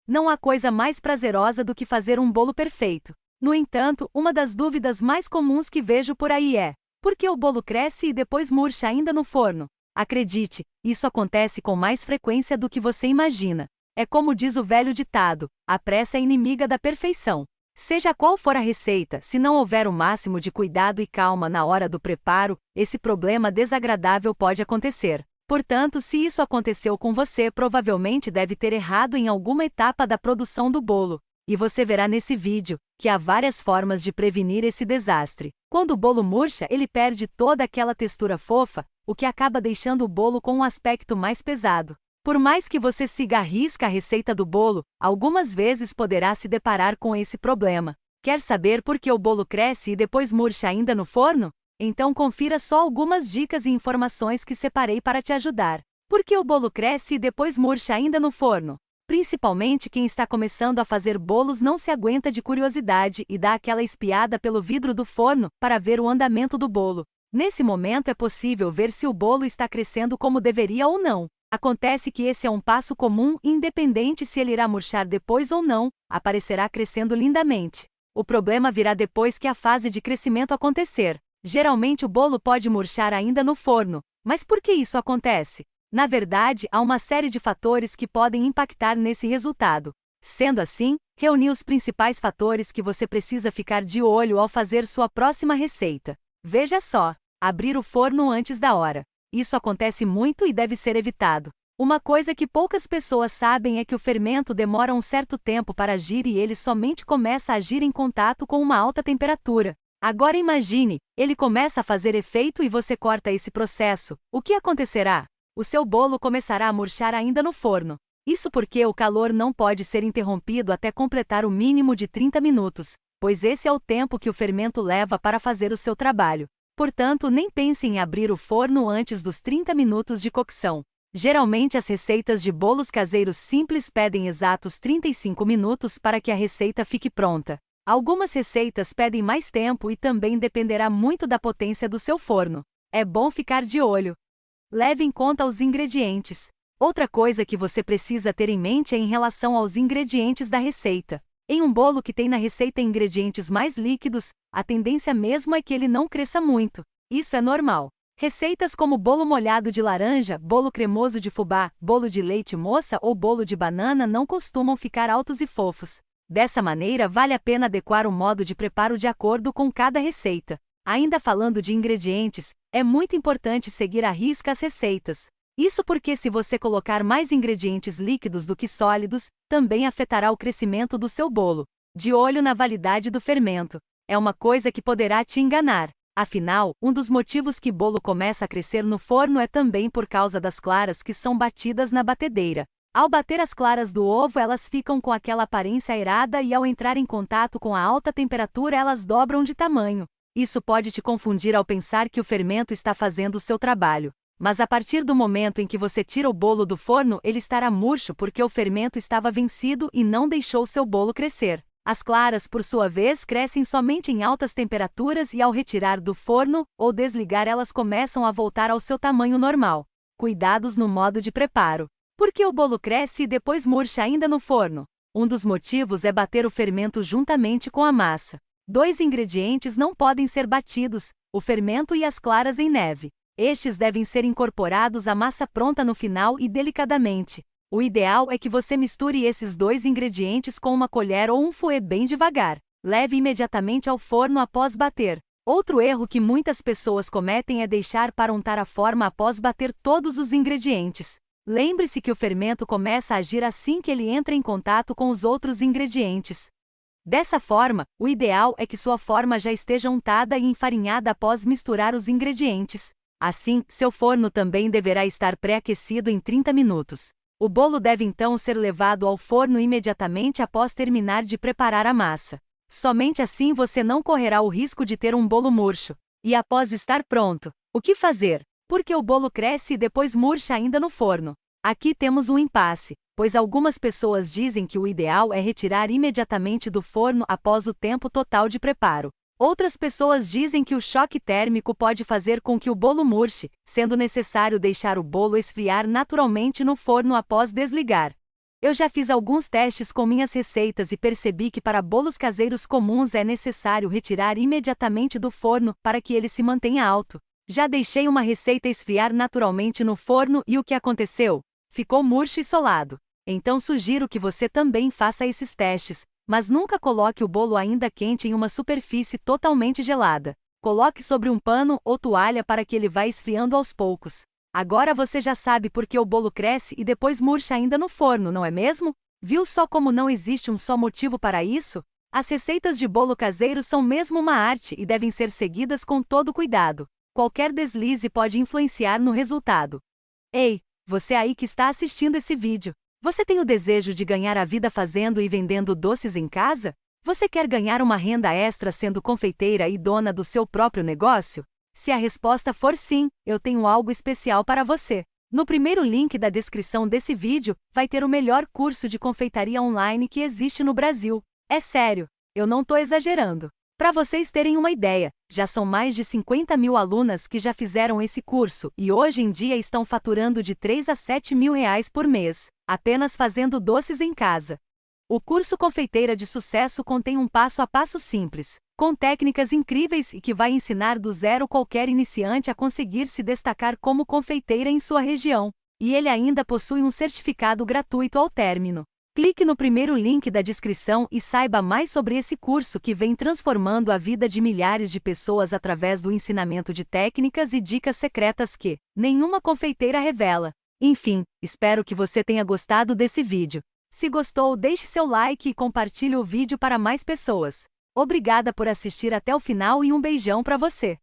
Não há coisa mais prazerosa do que fazer um bolo perfeito. No entanto, uma das dúvidas mais comuns que vejo por aí é: por que o bolo cresce e depois murcha ainda no forno? Acredite, isso acontece com mais frequência do que você imagina. É como diz o velho ditado: a pressa é inimiga da perfeição. Seja qual for a receita, se não houver o máximo de cuidado e calma na hora do preparo, esse problema desagradável pode acontecer. Portanto, se isso aconteceu com você, provavelmente deve ter errado em alguma etapa da produção do bolo. E você verá nesse vídeo que há várias formas de prevenir esse desastre. Quando o bolo murcha, ele perde toda aquela textura fofa, o que acaba deixando o bolo com um aspecto mais pesado. Por mais que você siga à risca a receita do bolo, algumas vezes poderá se deparar com esse problema. Quer saber por que o bolo cresce e depois murcha ainda no forno? Então confira só algumas dicas e informações que separei para te ajudar. Por que o bolo cresce e depois murcha ainda no forno? Principalmente quem está começando a fazer bolos não se aguenta de curiosidade e dá aquela espiada pelo vidro do forno para ver o andamento do bolo. Nesse momento é possível ver se o bolo está crescendo como deveria ou não. Acontece que esse é um passo comum e independente se ele irá murchar depois ou não, aparecerá crescendo lindamente. O problema virá depois que a fase de crescimento acontecer. Geralmente o bolo pode murchar ainda no forno. Mas por que isso acontece? Na verdade, há uma série de fatores que podem impactar nesse resultado. Sendo assim, reuni os principais fatores que você precisa ficar de olho ao fazer sua próxima receita. Veja só: abrir o forno antes da hora. Isso acontece muito e deve ser evitado. Uma coisa que poucas pessoas sabem é que o fermento demora um certo tempo para agir e ele somente começa a agir em contato com uma alta temperatura. Agora imagine, ele começa a fazer efeito e você corta esse processo. O que acontecerá? O seu bolo começará a murchar ainda no forno. Isso porque o calor não pode ser interrompido até completar o mínimo de 30 minutos, pois esse é o tempo que o fermento leva para fazer o seu trabalho. Portanto, nem pense em abrir o forno antes dos 30 minutos de cocção. Geralmente as receitas de bolos caseiros simples pedem exatos 35 minutos para que a receita fique pronta. Algumas receitas pedem mais tempo e também dependerá muito da potência do seu forno. É bom ficar de olho. Leve em conta os ingredientes. Outra coisa que você precisa ter em mente é em relação aos ingredientes da receita. Em um bolo que tem na receita ingredientes mais líquidos, a tendência mesmo é que ele não cresça muito. Isso é normal. Receitas como bolo molhado de laranja, bolo cremoso de fubá, bolo de leite moça ou bolo de banana não costumam ficar altos e fofos. Dessa maneira, vale a pena adequar o modo de preparo de acordo com cada receita. Ainda falando de ingredientes, é muito importante seguir à risca as receitas. Isso porque se você colocar mais ingredientes líquidos do que sólidos, também afetará o crescimento do seu bolo. De olho na validade do fermento. É uma coisa que poderá te enganar. Afinal, um dos motivos que bolo começa a crescer no forno é também por causa das claras que são batidas na batedeira. Ao bater as claras do ovo, elas ficam com aquela aparência aerada e ao entrar em contato com a alta temperatura, elas dobram de tamanho. Isso pode te confundir ao pensar que o fermento está fazendo o seu trabalho. Mas a partir do momento em que você tira o bolo do forno, ele estará murcho porque o fermento estava vencido e não deixou seu bolo crescer. As claras, por sua vez, crescem somente em altas temperaturas e ao retirar do forno ou desligar elas começam a voltar ao seu tamanho normal. Cuidados no modo de preparo. Por que o bolo cresce e depois murcha ainda no forno? Um dos motivos é bater o fermento juntamente com a massa. Dois ingredientes não podem ser batidos: o fermento e as claras em neve. Estes devem ser incorporados à massa pronta no final e delicadamente. O ideal é que você misture esses dois ingredientes com uma colher ou um fouet bem devagar. Leve imediatamente ao forno após bater. Outro erro que muitas pessoas cometem é deixar para untar a forma após bater todos os ingredientes. Lembre-se que o fermento começa a agir assim que ele entra em contato com os outros ingredientes. Dessa forma, o ideal é que sua forma já esteja untada e enfarinhada após misturar os ingredientes. Assim, seu forno também deverá estar pré-aquecido em 30 minutos. O bolo deve então ser levado ao forno imediatamente após terminar de preparar a massa. Somente assim você não correrá o risco de ter um bolo murcho. E após estar pronto, o que fazer? Porque o bolo cresce e depois murcha ainda no forno. Aqui temos um impasse, pois algumas pessoas dizem que o ideal é retirar imediatamente do forno após o tempo total de preparo. Outras pessoas dizem que o choque térmico pode fazer com que o bolo murche, sendo necessário deixar o bolo esfriar naturalmente no forno após desligar. Eu já fiz alguns testes com minhas receitas e percebi que para bolos caseiros comuns é necessário retirar imediatamente do forno para que ele se mantenha alto. Já deixei uma receita esfriar naturalmente no forno e o que aconteceu? Ficou murcho e solado. Então sugiro que você também faça esses testes, mas nunca coloque o bolo ainda quente em uma superfície totalmente gelada. Coloque sobre um pano ou toalha para que ele vá esfriando aos poucos. Agora você já sabe por que o bolo cresce e depois murcha ainda no forno, não é mesmo? Viu só como não existe um só motivo para isso? As receitas de bolo caseiro são mesmo uma arte e devem ser seguidas com todo cuidado. Qualquer deslize pode influenciar no resultado. Ei, você aí que está assistindo esse vídeo, você tem o desejo de ganhar a vida fazendo e vendendo doces em casa? Você quer ganhar uma renda extra sendo confeiteira e dona do seu próprio negócio? Se a resposta for sim, eu tenho algo especial para você. No primeiro link da descrição desse vídeo, vai ter o melhor curso de confeitaria online que existe no Brasil. É sério, eu não tô exagerando. Para vocês terem uma ideia, já são mais de 50 mil alunas que já fizeram esse curso e hoje em dia estão faturando de 3 a 7 mil reais por mês, apenas fazendo doces em casa. O curso Confeiteira de Sucesso contém um passo a passo simples, com técnicas incríveis e que vai ensinar do zero qualquer iniciante a conseguir se destacar como confeiteira em sua região. E ele ainda possui um certificado gratuito ao término. Clique no primeiro link da descrição e saiba mais sobre esse curso que vem transformando a vida de milhares de pessoas através do ensinamento de técnicas e dicas secretas que nenhuma confeiteira revela. Enfim, espero que você tenha gostado desse vídeo. Se gostou, deixe seu like e compartilhe o vídeo para mais pessoas. Obrigada por assistir até o final e um beijão para você!